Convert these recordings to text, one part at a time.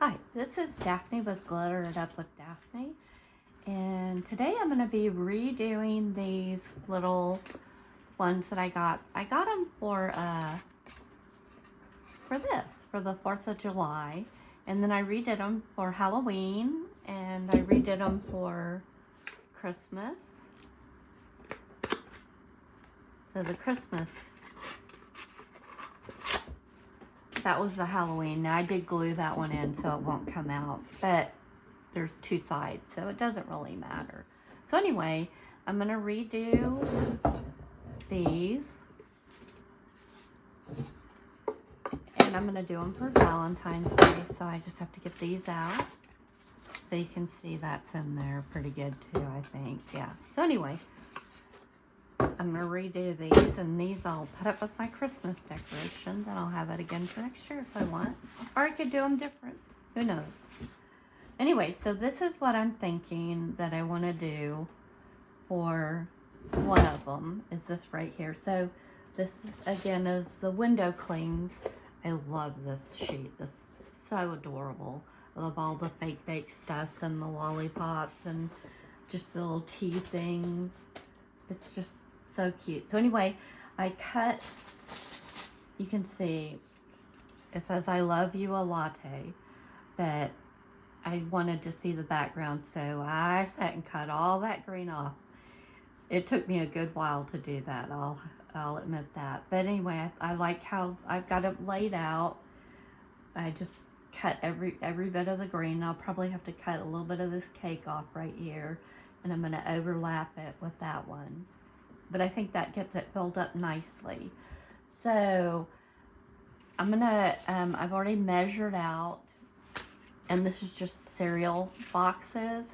Hi, this is Daphne with Glitter It Up with Daphne, and today I'm going to be redoing these little ones that I got. I got them for the 4th of July, and then I redid them for Halloween, and I redid them for Christmas. So the Christmas, that was the Halloween. Now I did glue that one in so it won't come out, but there's two sides, so it doesn't really matter. So anyway, I'm gonna redo these, and I'm gonna do them for Valentine's Day, so I just have to get these out. So you can see that's in there pretty good too, I think, yeah. So anyway, I'm gonna redo these, and these I'll put up with my Christmas decorations, and I'll have it again for next year if I want. Or I could do them different, who knows. Anyway, so this is what I'm thinking that I want to do for one of them, is this right here. So this, again, is the window clings. I love this sheet. This is so adorable. I love all the fake bake stuff and the lollipops and just the little tea things. It's just so cute. So anyway, I cut, you can see, it says, "I love you a latte," but I wanted to see the background, so I sat and cut all that green off. It took me a good while to do that, I'll admit that. But anyway, I like how I've got it laid out. I just cut every bit of the green. I'll probably have to cut a little bit of this cake off right here, and I'm going to overlap it with that one. But I think that gets it filled up nicely. So I'm going to, I've already measured out, and this is just cereal boxes.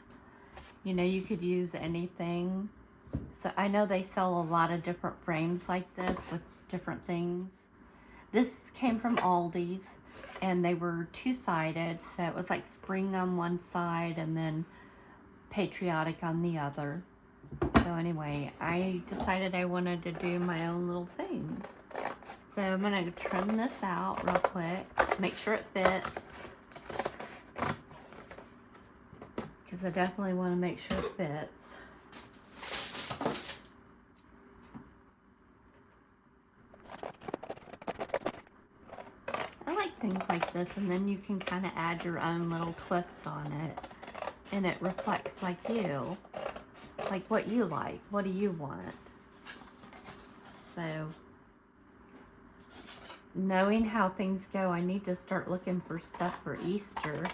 You know, you could use anything. So I know they sell a lot of different frames like this with different things. This came from Aldi's, and they were two-sided, so it was like spring on one side and then patriotic on the other. So anyway, I decided I wanted to do my own little thing. So I'm going to trim this out real quick, make sure it fits, because I definitely want to make sure it fits. I like things like this, and then you can kind of add your own little twist on it, and it reflects like you, like what you like. What do you want? So, knowing how things go, I need to start looking for stuff for Easter.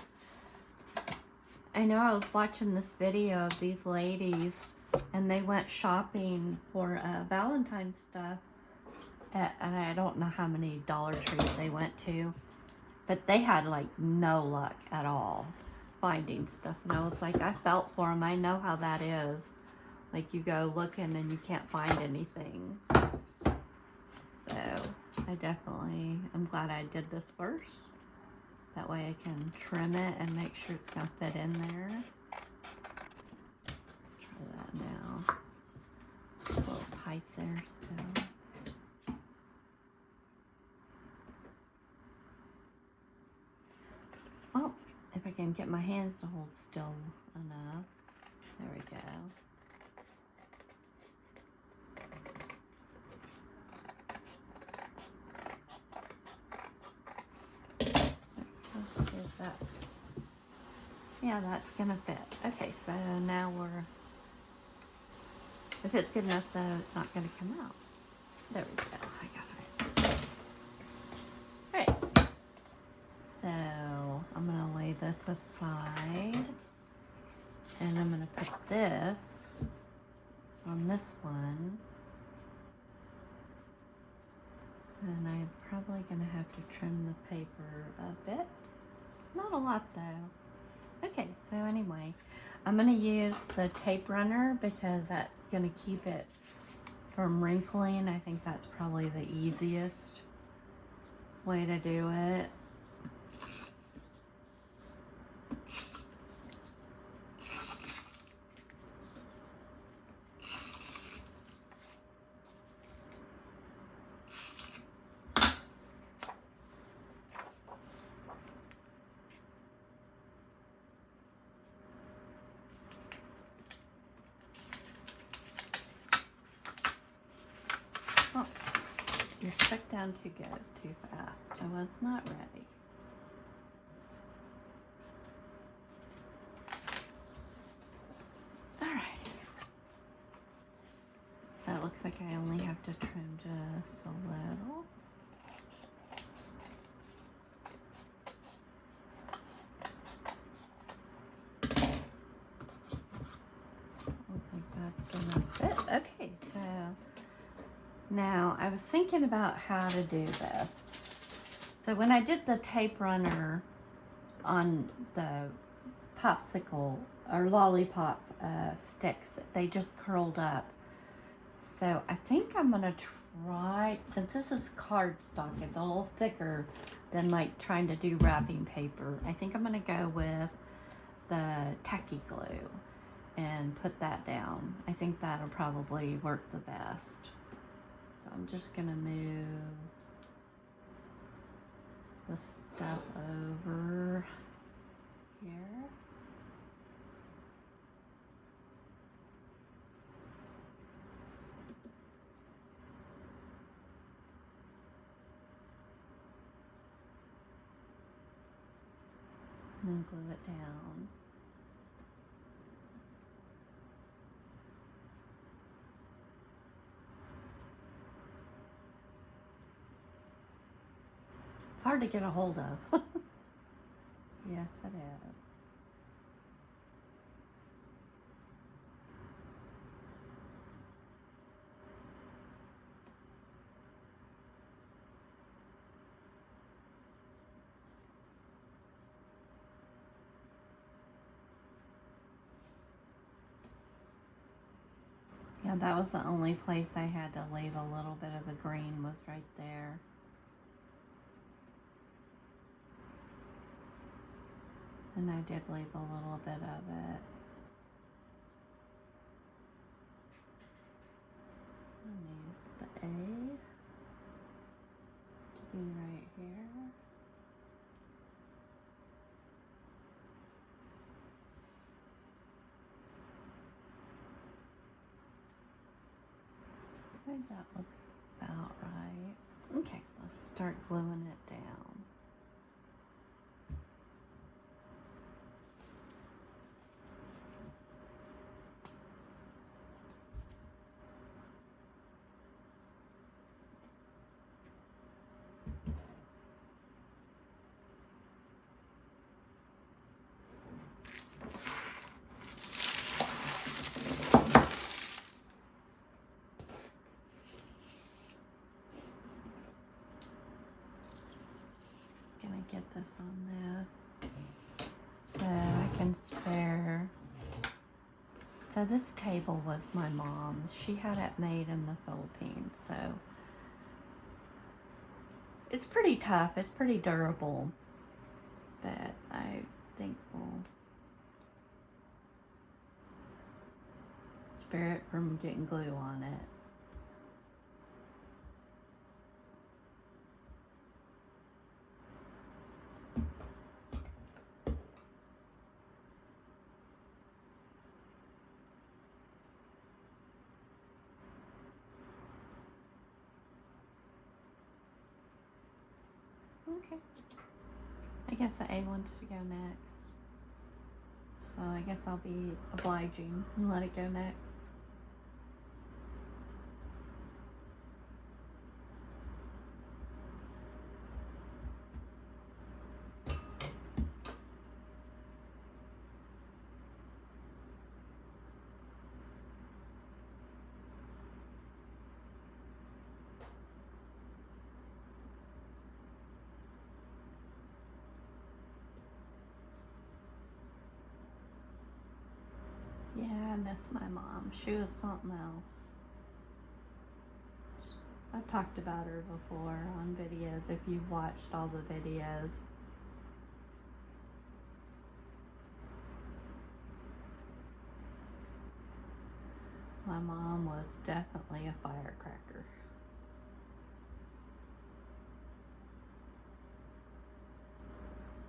I know I was watching this video of these ladies, and they went shopping for Valentine's stuff and I don't know how many Dollar Trees they went to, but they had like no luck at all finding stuff. And I was like, I felt for them. I know how that is. Like, you go looking and you can't find anything. So I definitely am glad I did this first. That way I can trim it and make sure it's gonna fit in there. Try that now. It's a little tight there still. Well, if I can get my hands to hold still enough. There we go. That. Yeah, that's gonna fit. Okay, so now if it's good enough though, it's not gonna come out. There we go, I got it. Alright, so I'm gonna lay this aside, and I'm gonna put this on this one. And I'm probably gonna have to trim the paper a bit. Not a lot though. Okay, so anyway, I'm gonna use the tape runner because that's gonna keep it from wrinkling. I think that's probably the easiest way to do it. down too good, too fast. I was not ready. Alright. So it looks like I only have to trim just a little. Looks like that's gonna fit. Okay, so now I was thinking about how to do this. So when I did the tape runner on the popsicle or lollipop sticks, they just curled up. So I think I'm gonna try, since this is cardstock, it's a little thicker than like trying to do wrapping paper. I think I'm gonna go with the tacky glue and put that down. I think that'll probably work the best. So I'm just gonna move the stuff over here. And then glue it down. It's hard to get a hold of. Yes, it is. Yeah, that was the only place I had to leave a little bit of the green, was right there. And I did leave a little bit of it. I need the A to be right here. I think that looks about right. Okay, let's start gluing it down. Gonna get this on this so I can spare. So this table was my mom's. She had it made in the Philippines, so it's pretty tough. It's pretty durable, but I think we'll spare it from getting glue on it. Okay. I guess the A wants to go next. So I guess I'll be obliging and let it go next. Yeah, I miss my mom. She was something else. I've talked about her before on videos, if you've watched all the videos. My mom was definitely a firecracker.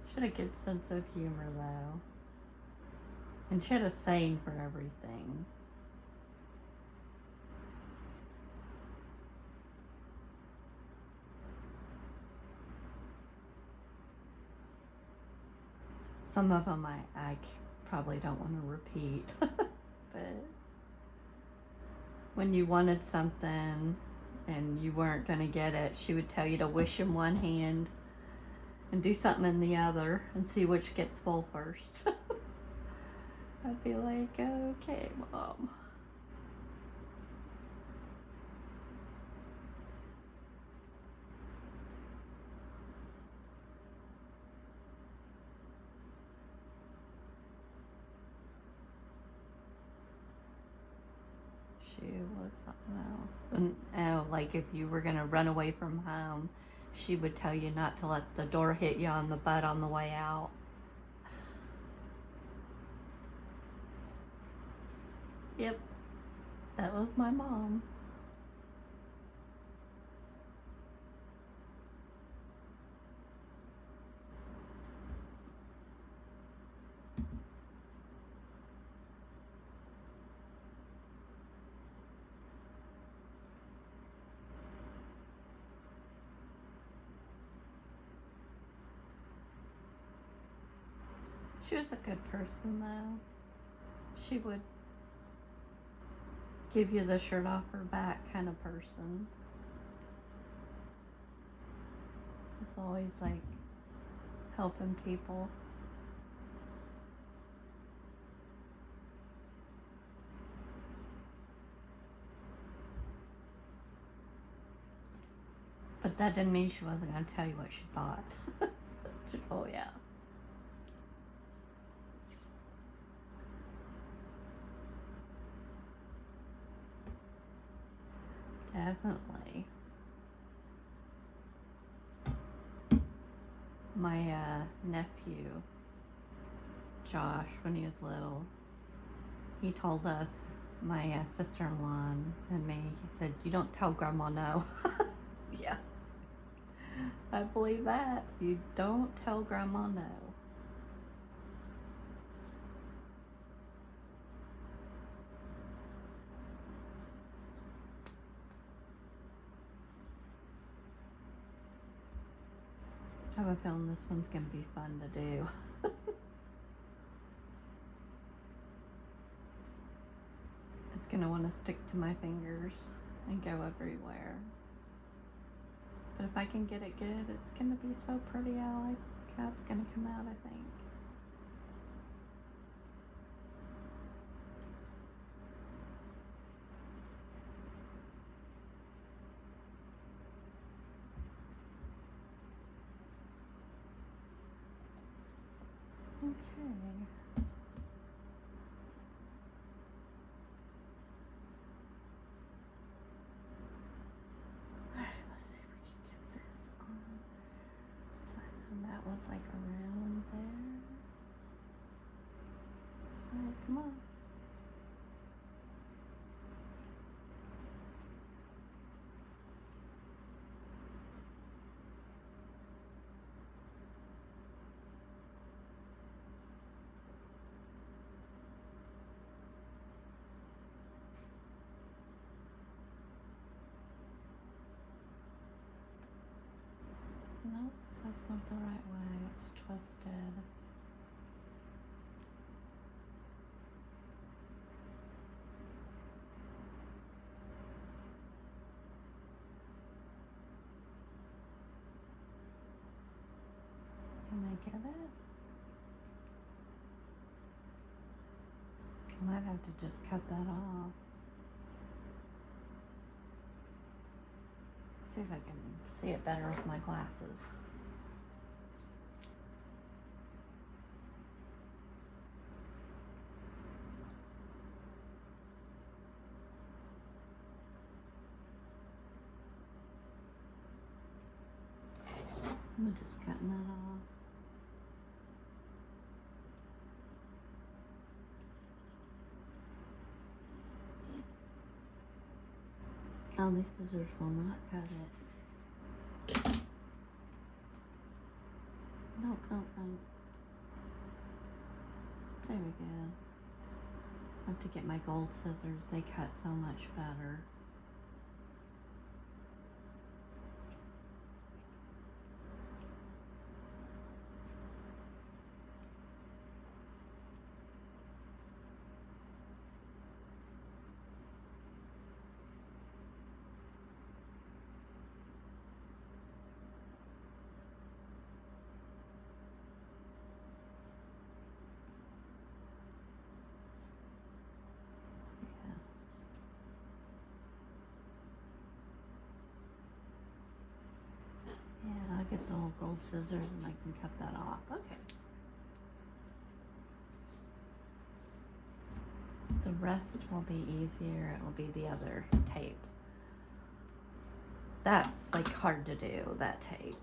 She had a good sense of humor though. And she had a saying for everything. Some of them probably don't want to repeat. But when you wanted something and you weren't going to get it, she would tell you to wish in one hand and do something in the other and see which gets full first. I'd be like, okay, Mom. She was something else. And like if you were gonna run away from home, she would tell you not to let the door hit you on the butt on the way out. Yep, that was my mom. She was a good person though. She would give you the shirt off her back kind of person. It's always like helping people. But that didn't mean she wasn't going to tell you what she thought. Oh, yeah. Definitely. My nephew, Josh, when he was little, he told us, my sister-in-law and me, he said, "You don't tell Grandma no." Yeah. I believe that. You don't tell Grandma no. I have a feeling this one's going to be fun to do. It's going to want to stick to my fingers and go everywhere. But if I can get it good, it's going to be so pretty. I like how it's going to come out, I think. Okay. Alright, let's see if we can get this on. And that was like around there. Alright, come on. Nope, that's not the right way. It's twisted. Can I get it? I might have to just cut that off. See if I can see it better with my glasses. I'm just cutting that off. Oh, these scissors will not cut it. Nope, nope, nope. There we go. I have to get my gold scissors. They cut so much better. get the little gold scissors and I can cut that off. Okay. The rest will be easier. It'll be the other tape. That's like hard to do, that tape.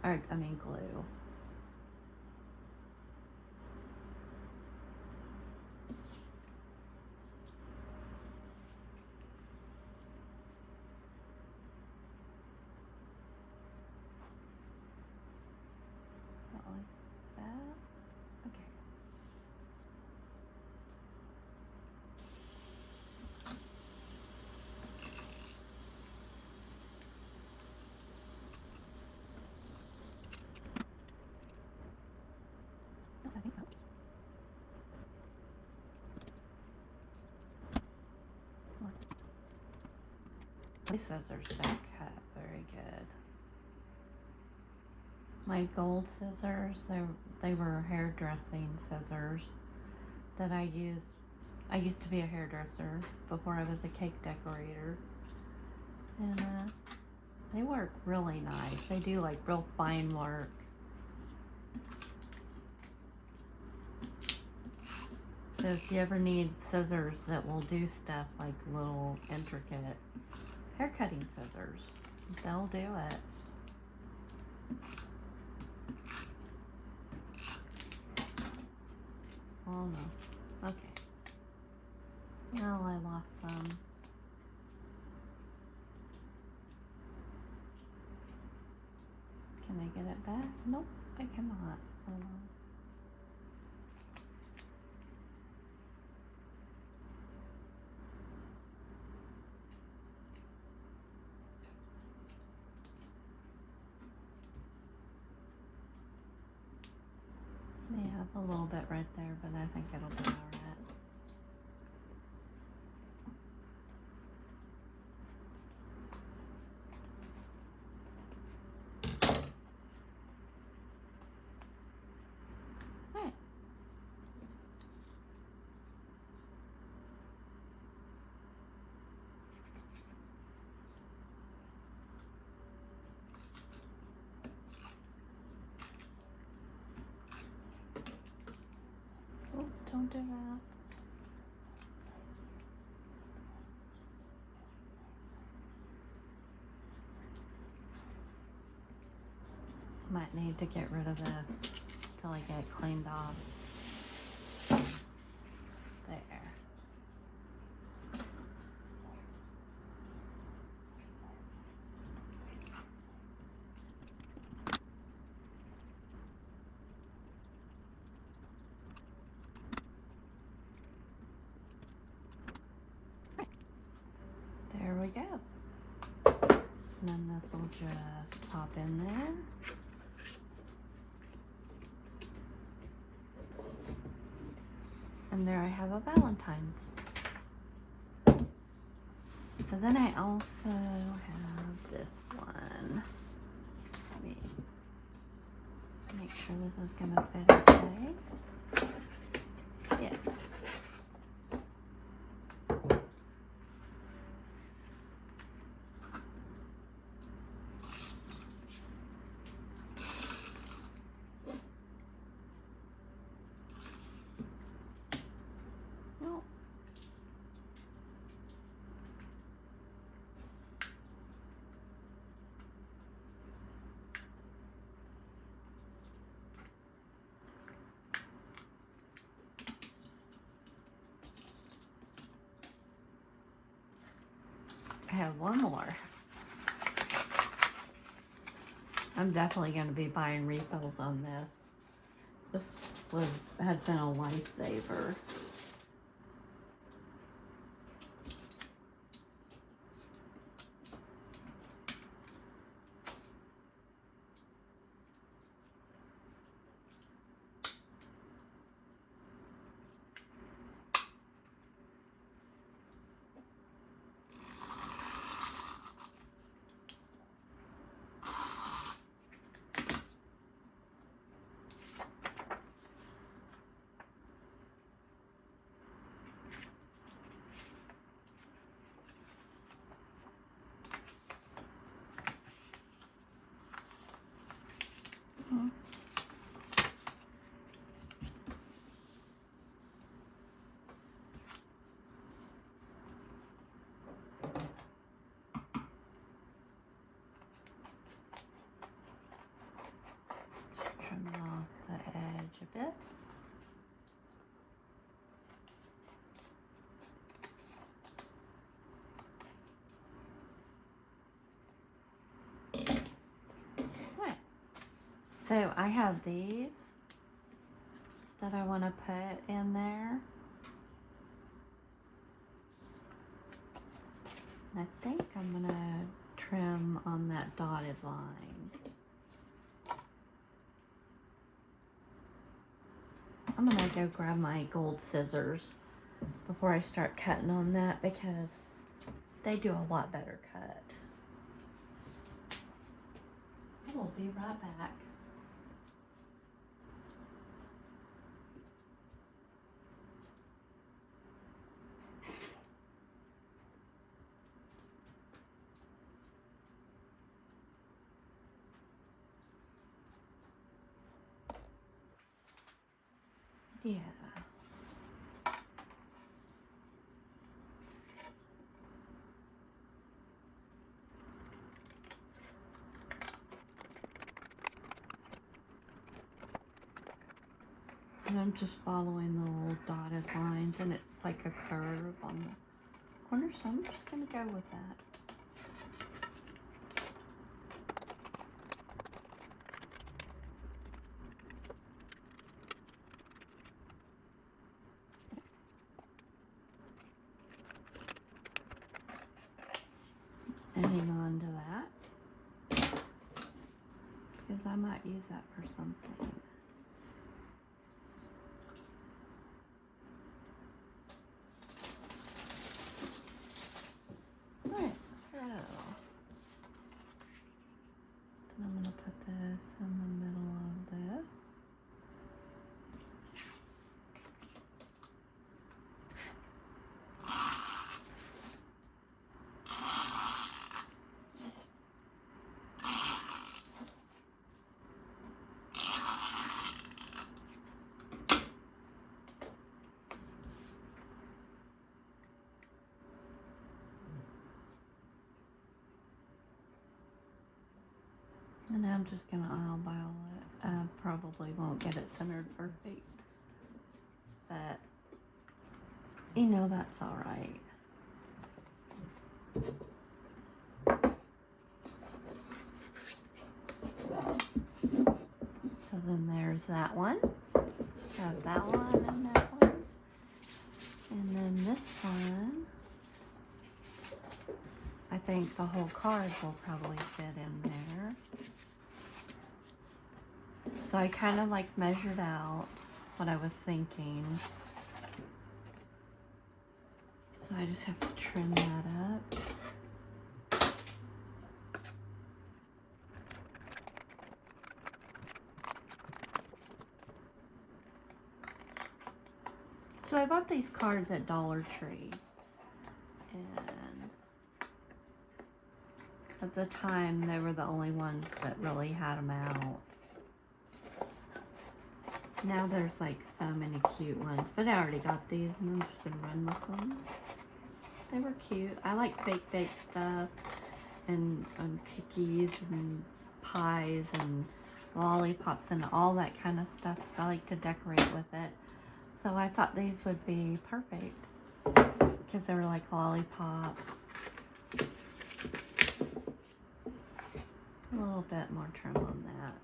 Or, I mean glue. Like that. Okay. These scissors don't cut very good. My gold scissors, they were hairdressing scissors that I used. I used to be a hairdresser before I was a cake decorator. And they work really nice. They do like real fine work. So if you ever need scissors that will do stuff like little intricate hair cutting scissors, they'll do it. Oh no. Okay. Oh, I lost some. Can I get it back? Nope, I cannot. Hold on. Yeah, it's a little bit right there, but I think it'll be alright. Alright. Oh, don't do that. Might need to get rid of this till I get it cleaned off. There. There we go. And then this will just pop in there. And there I have a Valentines. So then I also have this one. Let me make sure this is gonna fit okay. Yeah. Oh. I have one more. I'm definitely going to be buying refills on this. This has been a lifesaver. So I have these that I want to put in there. And I think I'm going to trim on that dotted line. I'm going to go grab my gold scissors before I start cutting on that because they do a lot better cut. I will be right back. Yeah. And I'm just following the little dotted lines, and it's like a curve on the corner, so I'm just going to go with that. And hang on to that, because I might use that for something. Alright, so then I'm going to put this in the middle of this. And I'm just going to eyeball it. I probably won't get it centered perfect, but you know that's alright. So then there's that one. Have that one and that one. And then this one, I think the whole card will probably fit in there. So I kind of like measured out what I was thinking. So I just have to trim that up. So I bought these cards at Dollar Tree. And at the time, they were the only ones that really had them out. Now there's like so many cute ones, but I already got these and I'm just gonna run with them. They were cute. I like fake stuff and cookies and pies and lollipops and all that kind of stuff. So I like to decorate with it. So I thought these would be perfect because they were like lollipops. A little bit more trim on that.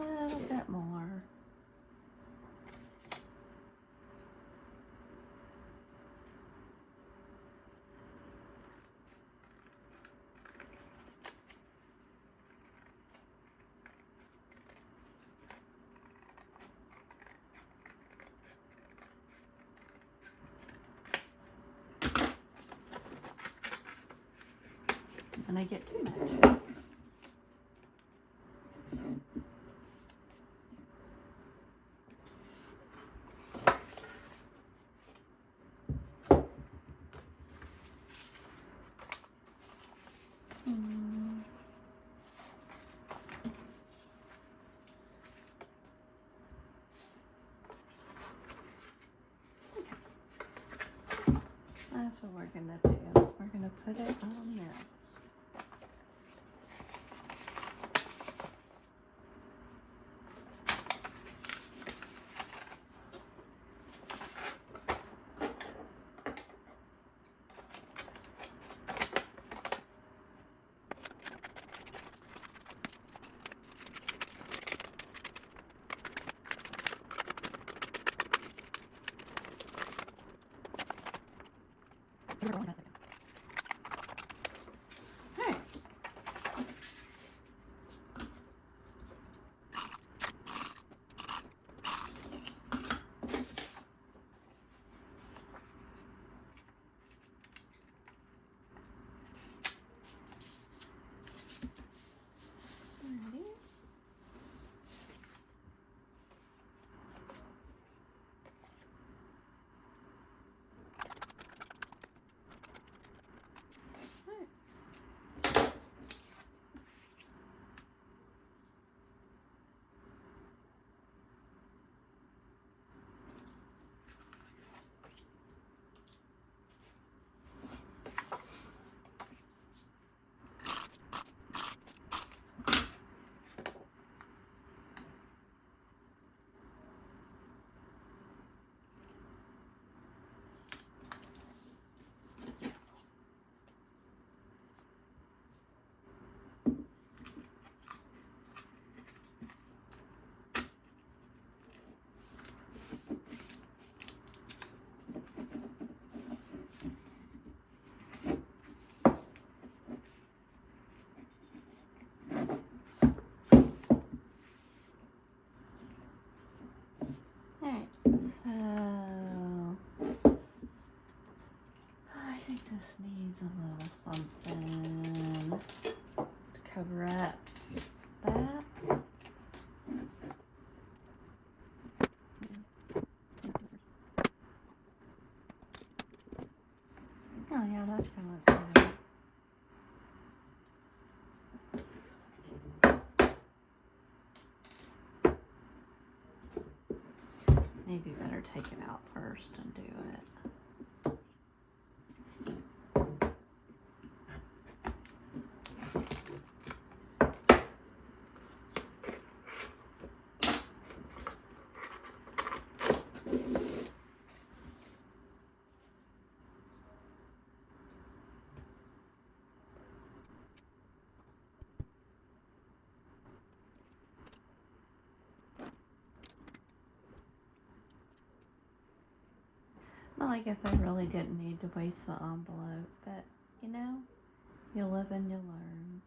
A little bit more. And I get too much. That's what we're gonna do. We're gonna put it on this. All right. Alright, so I think this needs a little something to cover up that. Oh yeah, that's gonna look better. Maybe better take it out first and do it. Well, I guess I really didn't need to waste the envelope, but you know, you live and you learn.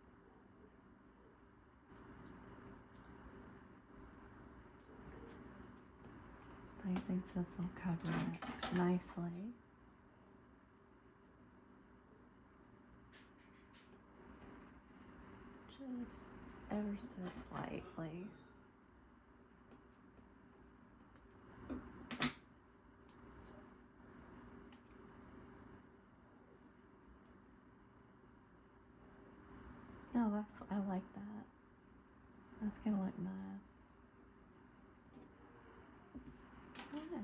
I think this will cover it nicely. Just ever so slightly. Oh, I like that. That's gonna look nice. Okay.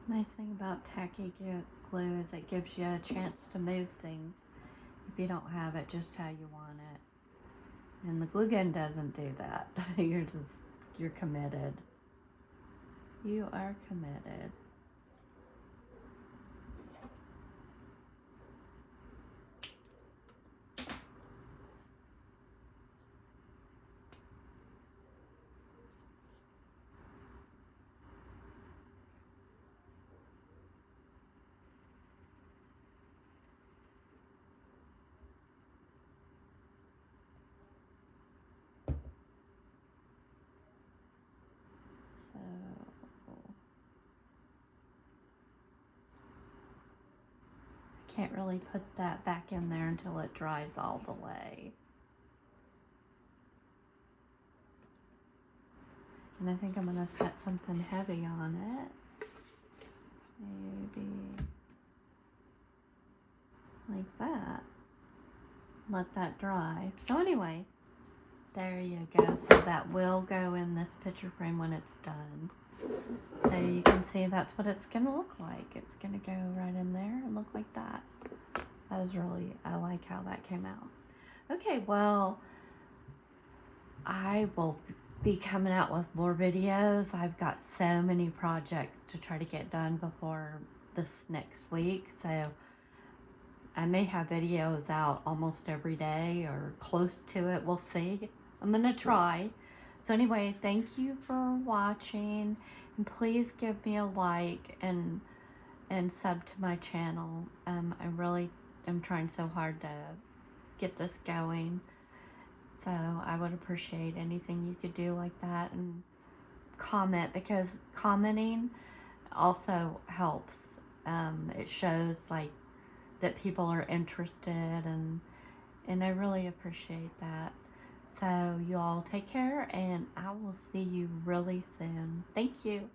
Nice thing about tacky glue is it gives you a chance to move things if you don't have it just how you want it. And the glue gun doesn't do that. You're committed. You are committed. Can't really put that back in there until it dries all the way. And I think I'm gonna set something heavy on it. Maybe like that. Let that dry. So anyway, there you go. So that will go in this picture frame when it's done. So you can see that's what it's going to look like. It's going to go right in there and look like that. I like how that came out. Okay, well, I will be coming out with more videos. I've got so many projects to try to get done before this next week, so I may have videos out almost every day or close to it. We'll see. I'm gonna try. So anyway, thank you for watching, and please give me a like and sub to my channel. I really am trying so hard to get this going. So I would appreciate anything you could do like that, and comment, because commenting also helps. It shows like that people are interested, and I really appreciate that. So you all take care, and I will see you really soon. Thank you.